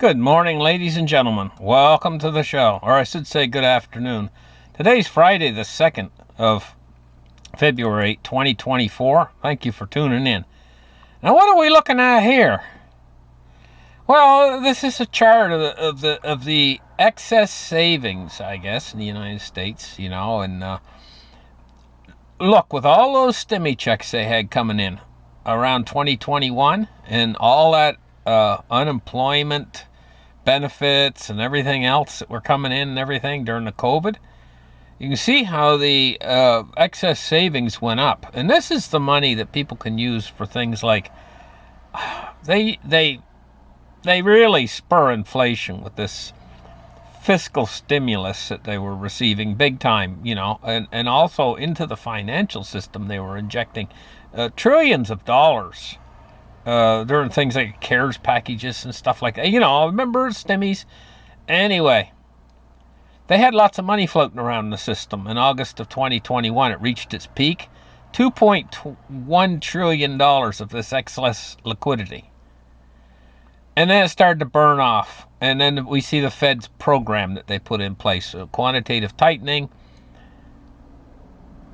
Good morning, ladies and gentlemen. Welcome to the show, or I should say good afternoon. Today's Friday, the 2nd of February, 2024. Thank you for tuning in. Now, what are we looking at here? Well, this is a chart of the excess savings, I guess, in the United States, and look, with all those stimmy checks they had coming in around 2021 and all that unemployment benefits and everything else that were coming in and everything during the COVID, you can see how the excess savings went up. And this is the money that people can use for things like they really spur inflation with this fiscal stimulus that they were receiving big time, and also into the financial system they were injecting trillions of dollars during things like CARES packages and stuff like that. Remember stimmies? Anyway, they had lots of money floating around in the system. In August of 2021, it reached its peak, $2.1 trillion of this excess liquidity. And then it started to burn off. And then we see the Fed's program that they put in place, quantitative tightening.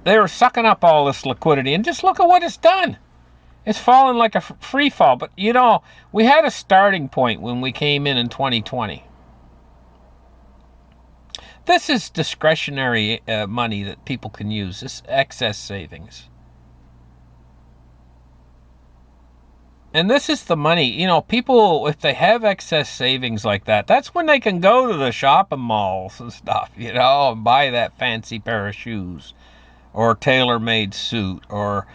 They were sucking up all this liquidity, and just look at what it's done. It's fallen like a free fall. But, we had a starting point when we came in 2020. This is discretionary money that people can use, this excess savings. And this is the money, people, if they have excess savings like that, that's when they can go to the shopping malls and stuff, and buy that fancy pair of shoes or tailor-made suit, or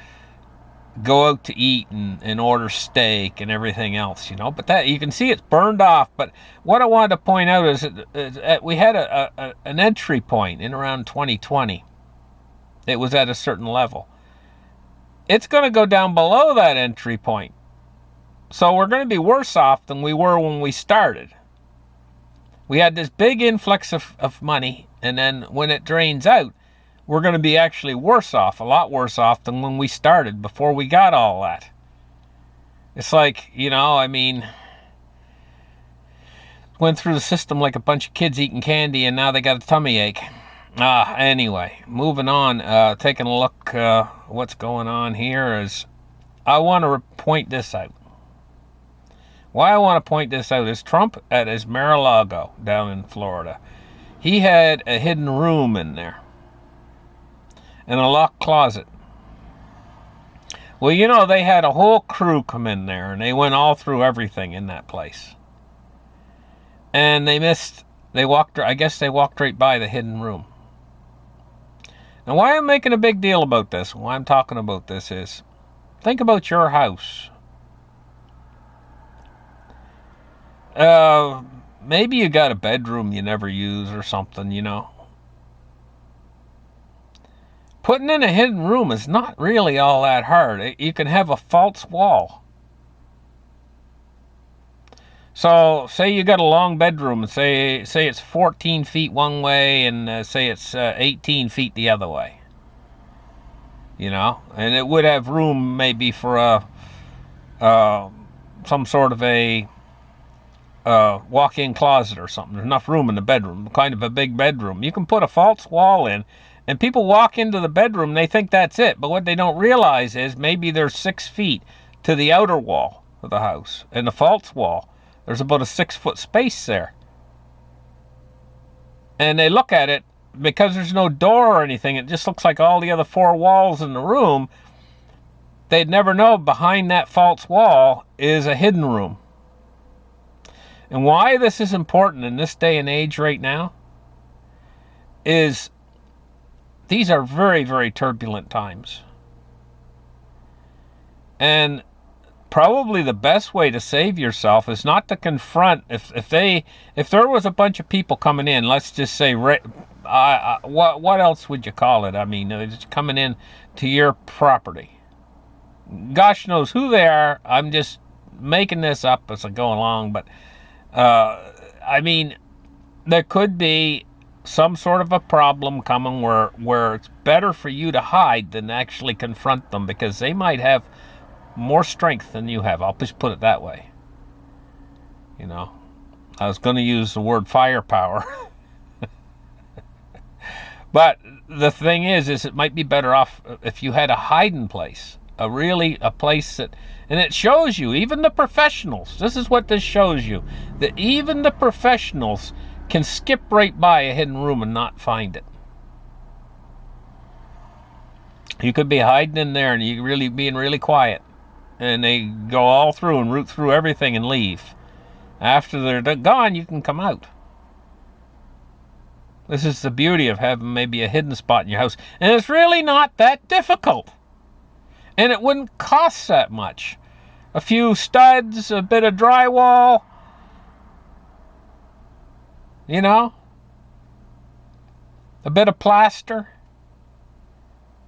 go out to eat and order steak and everything else, But that, you can see it's burned off. But what I wanted to point out is that we had an entry point in around 2020. It was at a certain level. It's going to go down below that entry point. So we're going to be worse off than we were when we started. We had this big influx of money, and then when it drains out, we're going to be actually worse off, a lot worse off than when we started, before we got all that. It's like, went through the system like a bunch of kids eating candy, and now they got a tummy ache. Anyway, moving on, taking a look, what's going on here is, I want to point this out. Why I want to point this out is Trump at his Mar-a-Lago down in Florida. He had a hidden room in there and a locked closet. Well, they had a whole crew come in there, and they went all through everything in that place. And they walked right by the hidden room. Now, why I'm making a big deal about this, why I'm talking about this is, think about your house. Maybe you got a bedroom you never use or something, Putting in a hidden room is not really all that hard. You can have a false wall. So, say you got a long bedroom, and say it's 14 feet one way, and say it's 18 feet the other way. And it would have room maybe for some sort of a walk-in closet or something. There's enough room in the bedroom, kind of a big bedroom. You can put a false wall in, and people walk into the bedroom, they think that's it. But what they don't realize is maybe there's 6 feet to the outer wall of the house. And the false wall, there's about a 6-foot space there. And they look at it, because there's no door or anything, it just looks like all the other 4 walls in the room. They'd never know behind that false wall is a hidden room. And why this is important in this day and age right now is these are very, very turbulent times. And probably the best way to save yourself is not to confront, if there was a bunch of people coming in, let's just say, what else would you call it? Just coming in to your property. Gosh knows who they are. I'm just making this up as I go along, but there could be some sort of a problem coming where it's better for you to hide than actually confront them, because they might have more strength than you have. I'll just put it that way. I was going to use the word firepower. But the thing is it might be better off if you had a hiding place, a place that, and it shows you, even the professionals, this is what this shows you, that even the professionals can skip right by a hidden room and not find it. You could be hiding in there and you really being really quiet, and they go all through and root through everything and leave. After they're gone, you can come out. This is the beauty of having maybe a hidden spot in your house. And it's really not that difficult. And it wouldn't cost that much. A few studs, a bit of drywall, you know, a bit of plaster.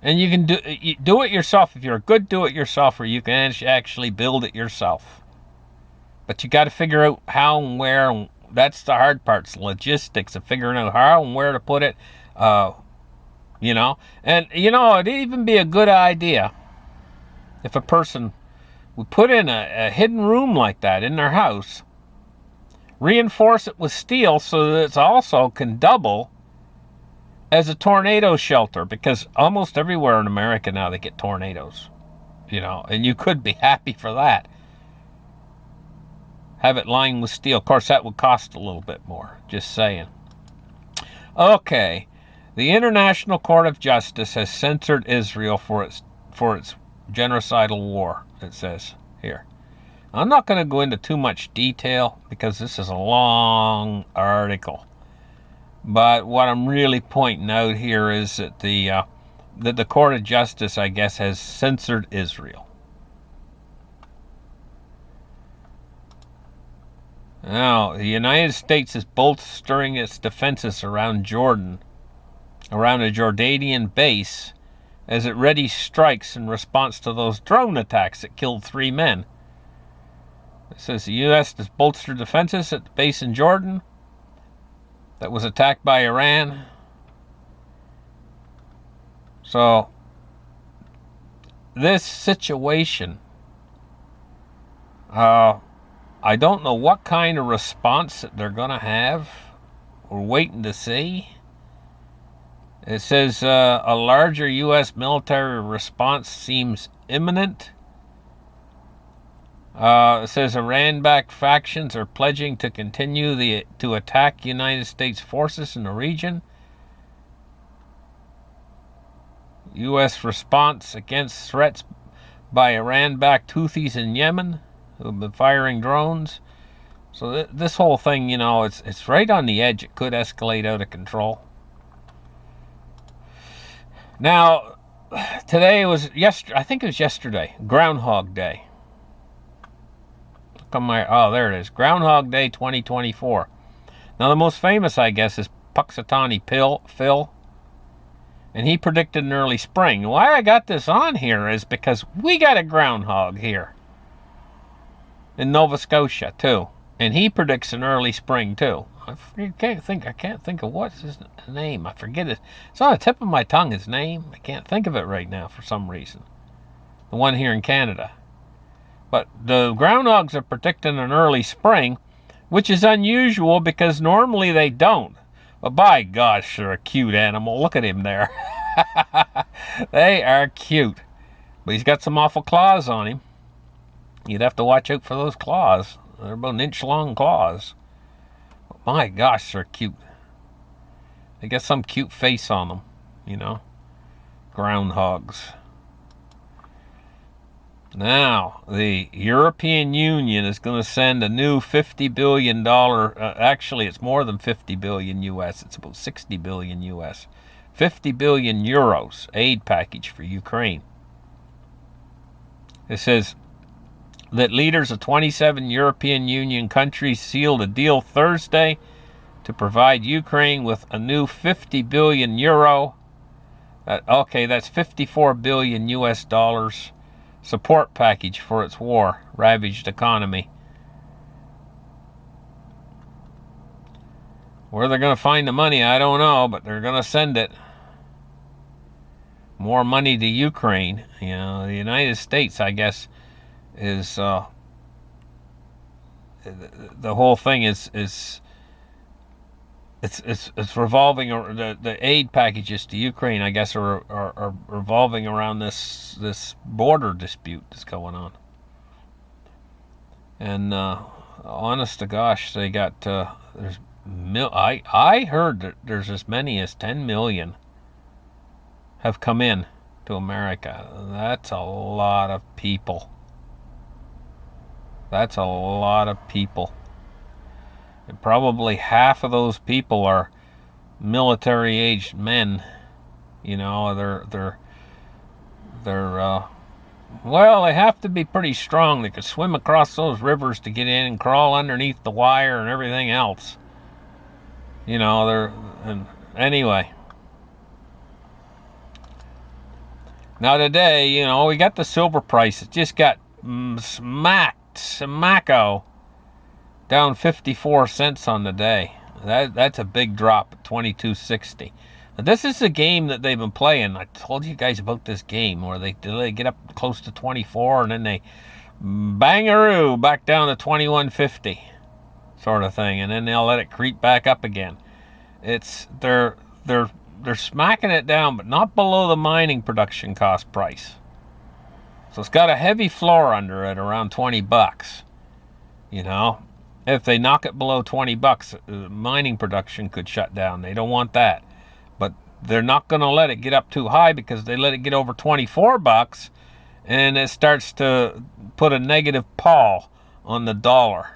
And you can do it yourself if you're a good do-it-yourselfer. You can actually build it yourself. But you got to figure out how and where. And that's the hard part. It's logistics of figuring out how and where to put it. You know, and you know, it'd even be a good idea if a person would put in a hidden room like that in their house, reinforce it with steel so that it also can double as a tornado shelter, because almost everywhere in America now they get tornadoes, you know, and you could be happy for that. Have it lined with steel. Of course, that would cost a little bit more, just saying. Okay, the International Court of Justice has censored Israel for its genocidal war, it says here. I'm not going to go into too much detail because this is a long article. But what I'm really pointing out here is that the Court of Justice, I guess, has censored Israel. Now, the United States is bolstering its defenses around Jordan, around a Jordanian base, as it readies strikes in response to those drone attacks that killed 3 men. It says the U.S. has bolstered defenses at the base in Jordan that was attacked by Iran. So, this situation, I don't know what kind of response that they're going to have. We're waiting to see. It says a larger U.S. military response seems imminent. It says Iran-backed factions are pledging to continue to attack United States forces in the region. U.S. response against threats by Iran-backed Houthis in Yemen, who have been firing drones. So this whole thing, you know, it's right on the edge. It could escalate out of control. Now, today was I think it was yesterday, Groundhog Day. Look on there it is, Groundhog Day 2024. Now, the most famous, I guess, is Puxatawny Phil, and he predicted an early spring. Why I got this on here is because we got a groundhog here in Nova Scotia too, and he predicts an early spring too. I can't think of what's his name. I forget it. It's on the tip of my tongue, his name. I can't think of it right now for some reason. The one here in Canada. But the groundhogs are predicting an early spring, which is unusual because normally they don't. But by gosh, they're a cute animal. Look at him there. They are cute. But he's got some awful claws on him. You'd have to watch out for those claws. They're about an inch long claws. My gosh, they're cute. They got some cute face on them, you know. Groundhogs. Now, the European Union is going to send a new $50 billion, actually it's more than 50 billion US, it's about 60 billion US, 50 billion euros aid package for Ukraine. It says that leaders of 27 European Union countries sealed a deal Thursday to provide Ukraine with a new 50 billion euro, that's 54 billion US dollars, support package for its war-ravaged economy. Where they're going to find the money, I don't know, but they're going to send it. More money to Ukraine. You know, the United States, I guess, is the whole thing is it's revolving, or the aid packages to Ukraine, I guess, are revolving around this border dispute that's going on. And honest to gosh, they got there's I heard that there's as many as 10 million have come in to America. That's a lot of people. That's a lot of people. And probably half of those people are military-aged men. You know, they're well, they have to be pretty strong. They could swim across those rivers to get in and crawl underneath the wire and everything else. You know, and anyway. Now today, you know, we got the silver price. It just got smacko down 54 cents on the day. That's a big drop at 22.60. But this is a game that they've been playing. I told you guys about this game where they get up close to 24 and then they bangaroo back down to 21.50 sort of thing, and then they'll let it creep back up again. They're smacking it down, but not below the mining production cost price. So it's got a heavy floor under it around 20 bucks. You know, if they knock it below 20 bucks, mining production could shut down. They don't want that. But they're not going to let it get up too high, because they let it get over 24 bucks and it starts to put a negative pall on the dollar,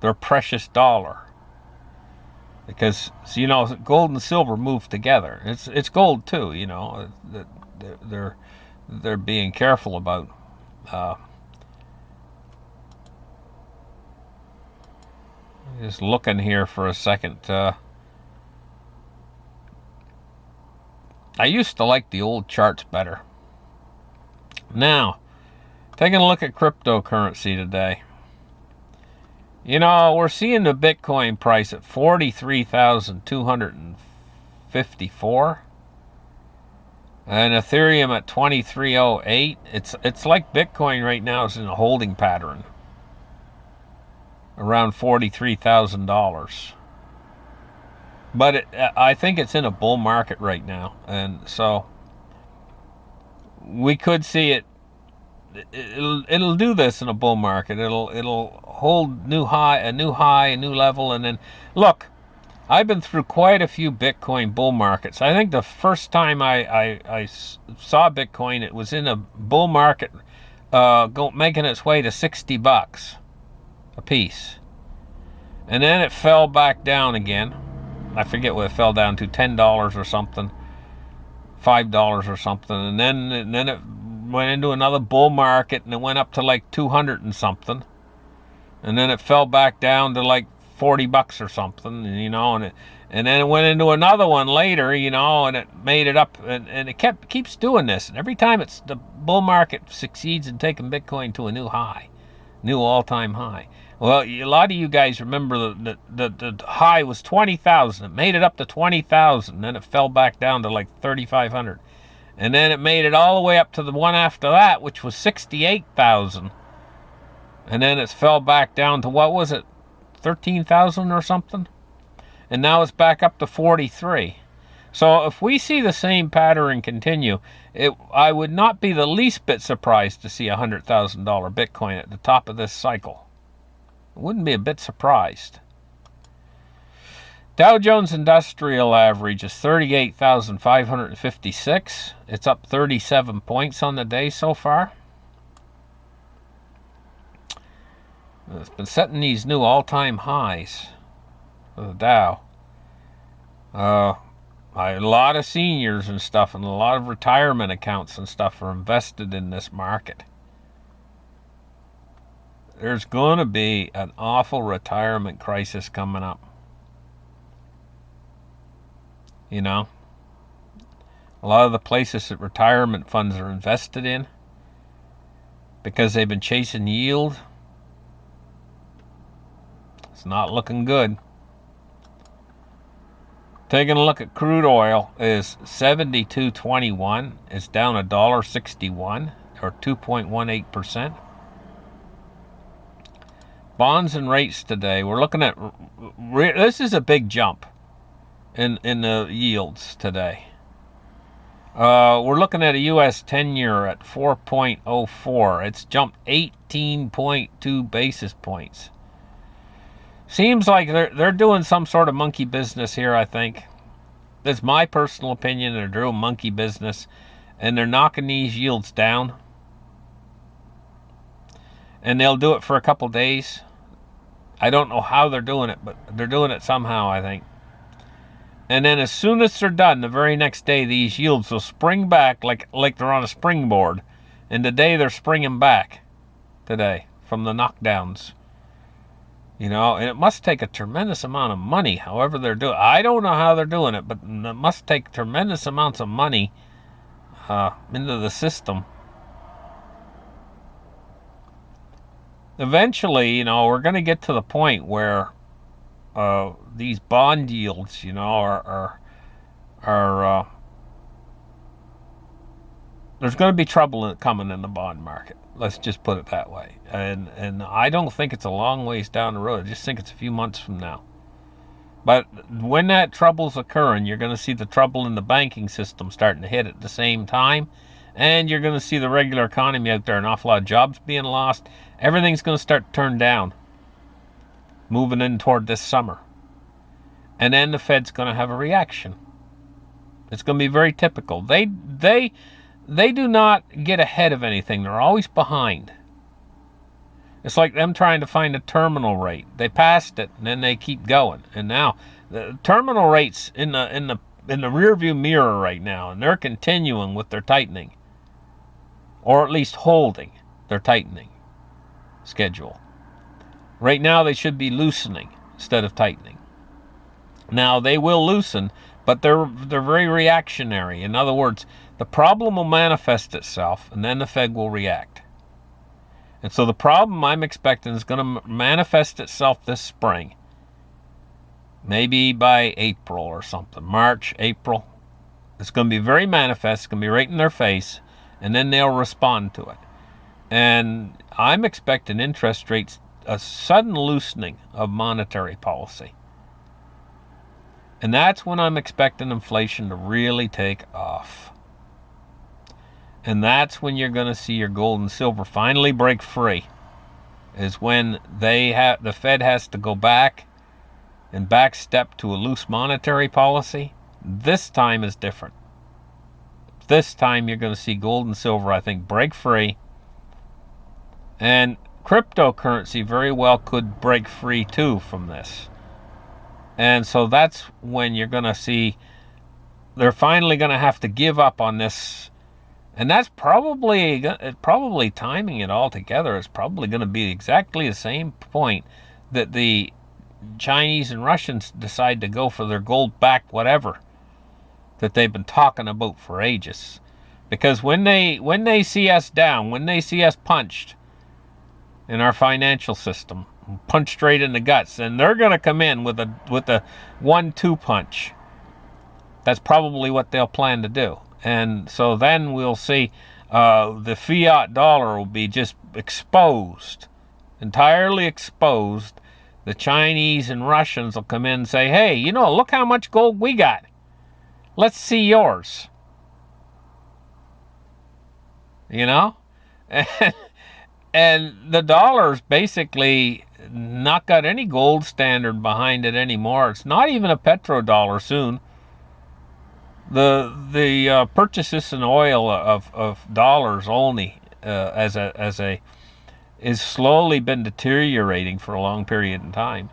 their precious dollar. Because, you know, gold and silver move together. It's gold too, you know. They're being careful about just looking here for a second. I used to like the old charts better. Now, taking a look at cryptocurrency today. You know, we're seeing the Bitcoin price at 43,254, and Ethereum at 2308. It's like Bitcoin right now is in a holding pattern around $43,000. But I think it's in a bull market right now, and so we could see it. It'll do this in a bull market. It'll hold a new high, a new level, and then look. I've been through quite a few Bitcoin bull markets. I think the first time I saw Bitcoin, it was in a bull market, making its way to 60 bucks a piece, and then it fell back down again. I forget what it fell down to, $10 or something, $5 or something, and then it went into another bull market, and it went up to like 200 and something, and then it fell back down to like 40 bucks or something, you know, and then it went into another one later, you know, and it made it up, and it keeps doing this, and every time the bull market succeeds in taking Bitcoin to a new high, new all-time high. Well, a lot of you guys remember the high was 20,000. It made it up to 20,000, then it fell back down to like 3,500. And then it made it all the way up to the one after that, which was 68,000. And then it fell back down to, what was it, 13,000 or something? And now it's back up to 43. So if we see the same pattern continue, I would not be the least bit surprised to see $100,000 Bitcoin at the top of this cycle. I wouldn't be a bit surprised. Dow Jones Industrial Average is 38,556. It's up 37 points on the day so far. It's been setting these new all-time highs for the Dow. A lot of seniors and stuff, and a lot of retirement accounts and stuff are invested in this market. There's going to be an awful retirement crisis coming up. You know, a lot of the places that retirement funds are invested in, because they've been chasing yield, it's not looking good. Taking a look at crude oil is 72.21. It's down $1.61 or 2.18%. bonds and rates today, we're looking at, this is a big jump in the yields today. We're looking at a U.S. 10-year at 4.04. It's jumped 18.2 basis points. Seems like they're doing some sort of monkey business here, I think. That's my personal opinion. They're doing monkey business, and they're knocking these yields down. And they'll do it for a couple days. I don't know how they're doing it, but they're doing it somehow, I think. And then as soon as they're done, the very next day, these yields will spring back like they're on a springboard. And today they're springing back today from the knockdowns. You know, and it must take a tremendous amount of money, however they're doing it. I don't know how they're doing it, but it must take tremendous amounts of money into the system. Eventually, you know, we're going to get to the point where these bond yields, you know, are there's going to be trouble coming in the bond market. Let's just put it that way. And I don't think it's a long ways down the road. I just think it's a few months from now. But when that trouble's occurring, you're going to see the trouble in the banking system starting to hit at the same time. And you're going to see the regular economy out there, an awful lot of jobs being lost. Everything's going to start to turn down, moving in toward this summer. And then the Fed's going to have a reaction. It's going to be very typical. They do not get ahead of anything. They're always behind. It's like them trying to find a terminal rate. They passed it, and then they keep going. And now the terminal rate's in the rearview mirror right now, and they're continuing with their tightening, or at least holding their tightening schedule. Right now, they should be loosening instead of tightening. Now they will loosen, but they're very reactionary. In other words, the problem will manifest itself, and then the Fed will react. And so the problem I'm expecting is going to manifest itself this spring. Maybe by April or something. March, April. It's going to be very manifest. It's going to be right in their face. And then they'll respond to it. And I'm expecting interest rates, a sudden loosening of monetary policy. And that's when I'm expecting inflation to really take off. And that's when you're going to see your gold and silver finally break free. Is when the Fed has to go back and backstep to a loose monetary policy. This time is different. This time you're going to see gold and silver, I think, break free. And cryptocurrency very well could break free too from this. And so that's when you're going to see they're finally going to have to give up on this. And that's probably timing it all together. It's probably going to be exactly the same point that the Chinese and Russians decide to go for their gold back whatever that they've been talking about for ages. Because when they see us down, when they see us punched in our financial system, punched straight in the guts, and they're going to come in with a 1-2 punch. That's probably what they'll plan to do. And so then we'll see the fiat dollar will be just exposed, entirely exposed. The Chinese and Russians will come in and say, hey, you know, look how much gold we got. Let's see yours. You know? And the dollar's basically not got any gold standard behind it anymore. It's not even a petrodollar soon. The purchases in oil of dollars only is slowly been deteriorating for a long period of time,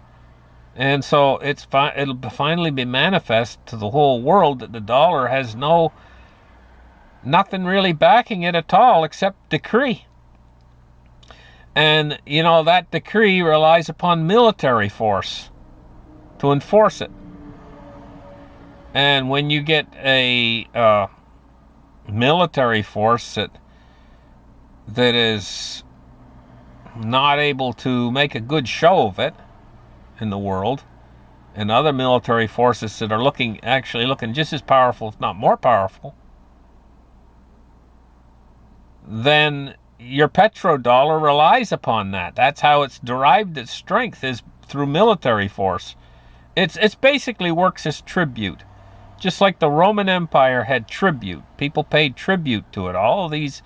and so it'll finally be manifest to the whole world that the dollar has nothing really backing it at all except decree. And you know that decree relies upon military force to enforce it. And when you get a military force that is not able to make a good show of it in the world, and other military forces that are actually looking just as powerful, if not more powerful, then your petrodollar relies upon that. That's how it's derived its strength, is through military force. It's basically works as tribute. Just like the Roman Empire had tribute. People paid tribute to it. All of these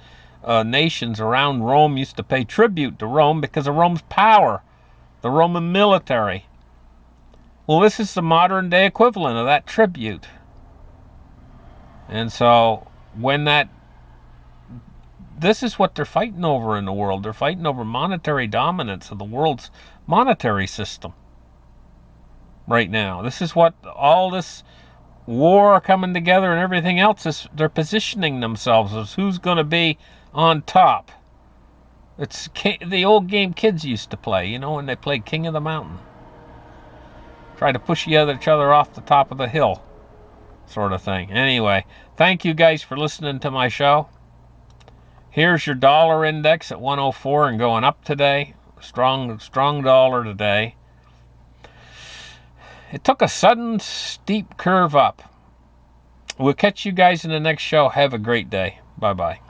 nations around Rome used to pay tribute to Rome because of Rome's power, the Roman military. Well, this is the modern day equivalent of that tribute. And so this is what they're fighting over in the world. They're fighting over monetary dominance of the world's monetary system right now. This is what all this war coming together and everything else is. They're positioning themselves as who's going to be on top. It's the old game kids used to play, when they played King of the Mountain. Try to push each other off the top of the hill, sort of thing. Anyway, thank you guys for listening to my show. Here's your dollar index at 104 and going up today. Strong dollar today. It took a sudden steep curve up. We'll catch you guys in the next show. Have a great day. Bye-bye.